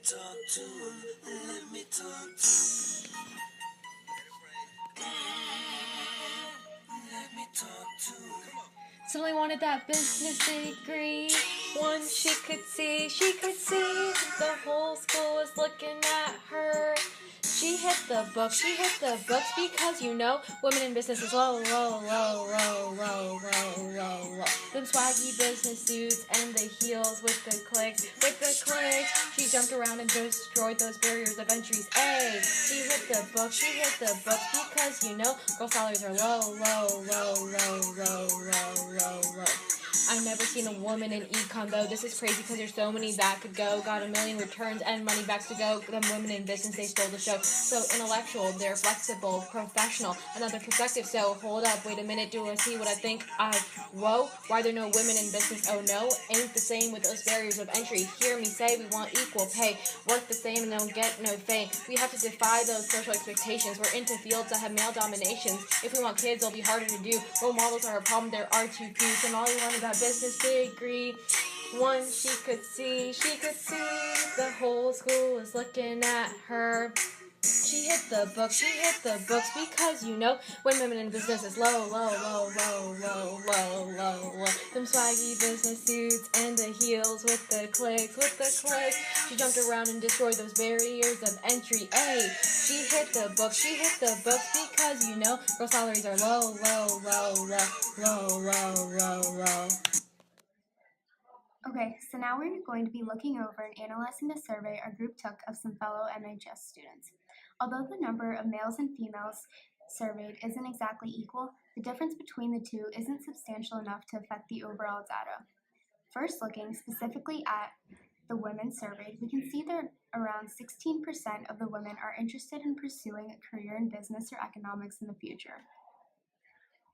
talk to him. Let me talk to him. Let me talk to him. Suddenly wanted that business degree. Once she could see the whole school was looking at her. She hit the books because women in business is low. Them swaggy business suits and the heels with the clicks. She jumped around and destroyed those barriers of entries. Ay, she hit the books because girl salaries are low. I've never seen a woman in econ though. This is crazy because there's so many that could go. Got a million returns and money backs to go. Them women in business, they stole the show. So intellectual, they're flexible, professional. Another perspective. So hold up, wait a minute. Do I see what I think? Whoa. Why there no women in business? Oh no, ain't the same with those barriers of entry. Hear me say we want equal pay. Work the same and don't get no fame. We have to defy those social expectations. We're into fields that have male dominations. If we want kids, it'll be harder to do. Role models are a problem. There are too few. And all you want is that business degree. Once she could see the whole school was looking at her. She hit the books because when women in business is low. Them swaggy business suits and the heels with the clicks. She jumped around and destroyed those barriers of entry. Ay, she hit the books because girl salaries are low. Okay, so now we're going to be looking over and analyzing the survey our group took of some fellow MHS students. Although the number of males and females surveyed isn't exactly equal, the difference between the two isn't substantial enough to affect the overall data. First, looking specifically at the women surveyed, we can see that around 16% of the women are interested in pursuing a career in business or economics in the future.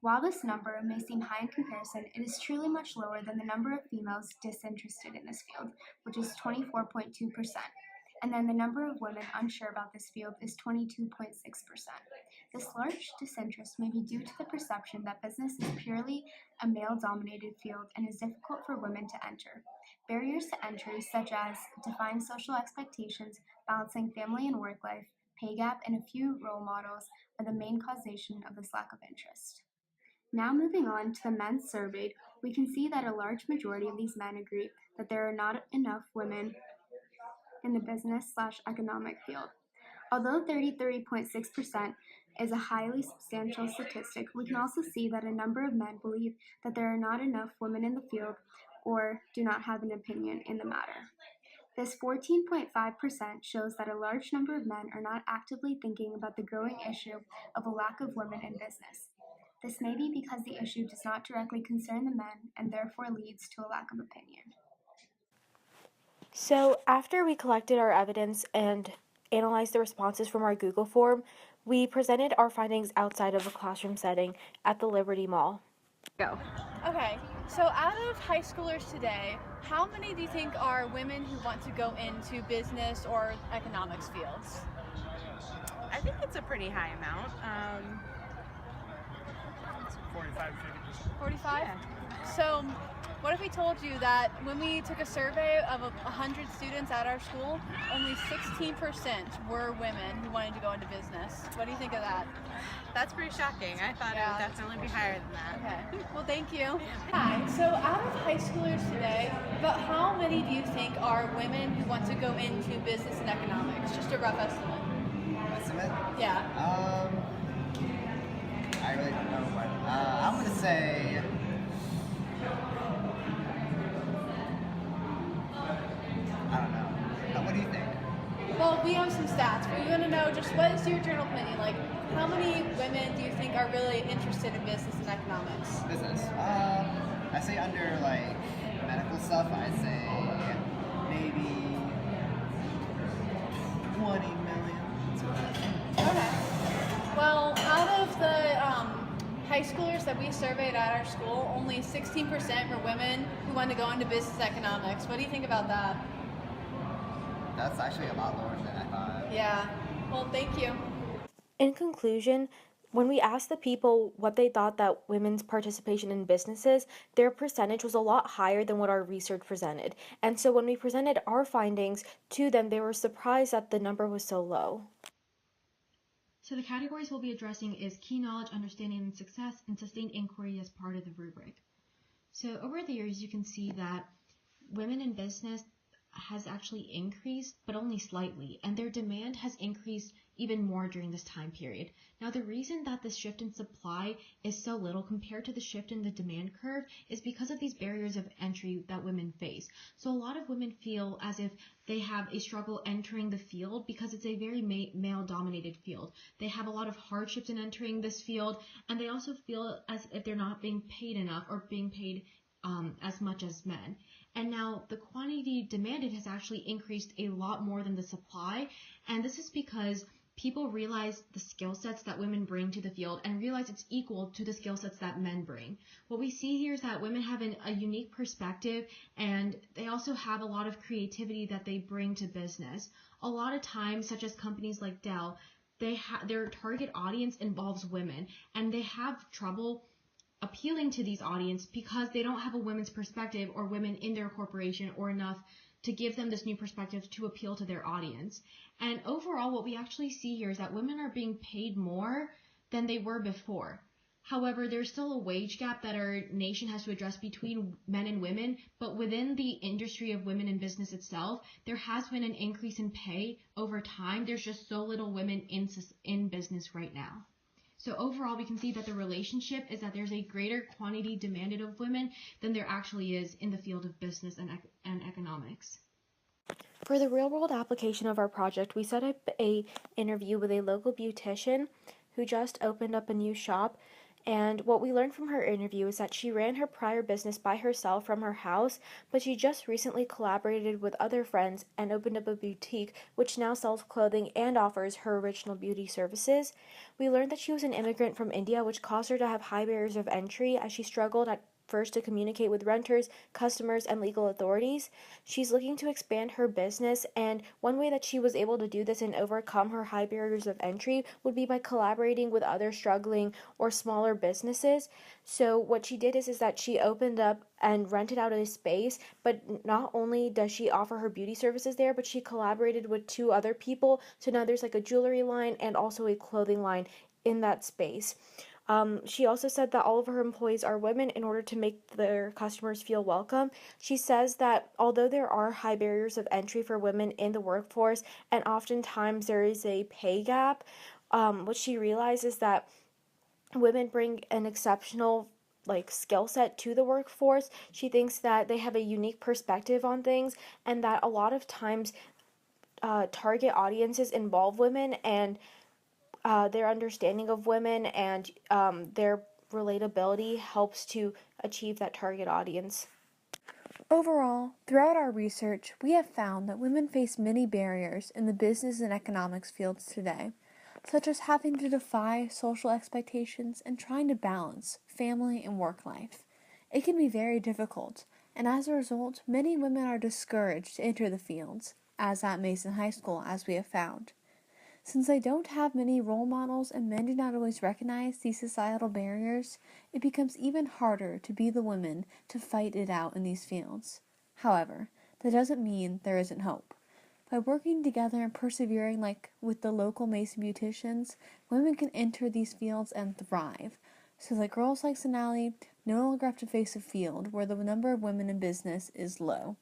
While this number may seem high in comparison, it is truly much lower than the number of females disinterested in this field, which is 24.2%. And then the number of women unsure about this field is 22.6%. This large disinterest may be due to the perception that business is purely a male-dominated field and is difficult for women to enter. Barriers to entry, such as defying social expectations, balancing family and work life, pay gap, and a few role models, are the main causation of this lack of interest. Now moving on to the men surveyed, we can see that a large majority of these men agree that there are not enough women in the business/economic field. Although 33.6% is a highly substantial statistic, we can also see that a number of men believe that there are not enough women in the field or do not have an opinion in the matter. This 14.5% shows that a large number of men are not actively thinking about the growing issue of a lack of women in business. This may be because the issue does not directly concern the men and therefore leads to a lack of opinion. So after we collected our evidence and analyzed the responses from our Google form, we presented our findings outside of a classroom setting at the Liberty Mall. Go. Okay, so out of high schoolers today, how many do you think are women who want to go into business or economics fields? I think it's a pretty high amount. 45, 50%. 45? Yeah. So what if we told you that when we took a survey of 100 students at our school, only 16% were women who wanted to go into business? What do you think of that? That's pretty shocking. I thought it would definitely be higher than that. Okay, well thank you. Hi, so out of high schoolers today, about how many do you think are women who want to go into business and economics? Just a rough estimate. Estimate? Yeah. I really don't know what. I'm gonna say. I don't know. What do you think? Well, we have some stats, but we want to know just what is your general opinion? Like, how many women do you think are really interested in business and economics? Business. I say under like medical stuff. I say maybe 20 million. Okay. Well, out of the high schoolers that we surveyed at our school, only 16% were women who wanted to go into business economics. What do you think about that? That's actually a lot lower than I thought. Yeah. Well, thank you. In conclusion, When we asked the people what they thought that women's participation in businesses, their percentage was a lot higher than what our research presented. And so when we presented our findings to them, they were surprised that the number was so low. So the categories we'll be addressing is key knowledge, understanding, and success, and sustained inquiry as part of the rubric. So over the years, you can see that women in business has actually increased, but only slightly, and their demand has increased even more during this time period. Now, the reason that this shift in supply is so little compared to the shift in the demand curve is because of these barriers of entry that women face. So a lot of women feel as if they have a struggle entering the field because it's a very male-dominated field. They have a lot of hardships in entering this field, and they also feel as if they're not being paid enough or being paid as much as men. And now the quantity demanded has actually increased a lot more than the supply, and this is because people realize the skill sets that women bring to the field and realize it's equal to the skill sets that men bring. What we see here is that women have a unique perspective, and they also have a lot of creativity that they bring to business. A lot of times, such as companies like Dell, their target audience involves women, and they have trouble appealing to these audience because they don't have a women's perspective or women in their corporation or enough to give them this new perspective to appeal to their audience. And overall, what we actually see here is that women are being paid more than they were before. However, there's still a wage gap that our nation has to address between men and women, but within the industry of women in business itself, there has been an increase in pay over time. There's just so little women in business right now. So overall, we can see that the relationship is that there's a greater quantity demanded of women than there actually is in the field of business and economics. For the real-world application of our project, we set up an interview with a local beautician who just opened up a new shop. And what we learned from her interview is that she ran her prior business by herself from her house, but she just recently collaborated with other friends and opened up a boutique which now sells clothing and offers her original beauty services. We learned that she was an immigrant from India, which caused her to have high barriers of entry as she struggled at first to communicate with renters, customers, and legal authorities. She's looking to expand her business, and one way that she was able to do this and overcome her high barriers of entry would be by collaborating with other struggling or smaller businesses. So what she did is that she opened up and rented out a space, but not only does she offer her beauty services there, but she collaborated with 2 other people. So now there's like a jewelry line and also a clothing line in that space. She also said that all of her employees are women in order to make their customers feel welcome. She says that although there are high barriers of entry for women in the workforce and oftentimes there is a pay gap, what she realizes is that women bring an exceptional skill set to the workforce. She thinks that they have a unique perspective on things and that a lot of times target audiences involve women and their understanding of women and their relatability helps to achieve that target audience. Overall, throughout our research, we have found that women face many barriers in the business and economics fields today, such as having to defy social expectations and trying to balance family and work life. It can be very difficult, and as a result, many women are discouraged to enter the fields, as at Mason High School, as we have found. Since they don't have many role models and men do not always recognize these societal barriers, it becomes even harder to be the women to fight it out in these fields. However, that doesn't mean there isn't hope. By working together and persevering like with the local Mason beauticians, women can enter these fields and thrive, so that girls like Sonali no longer have to face a field where the number of women in business is low.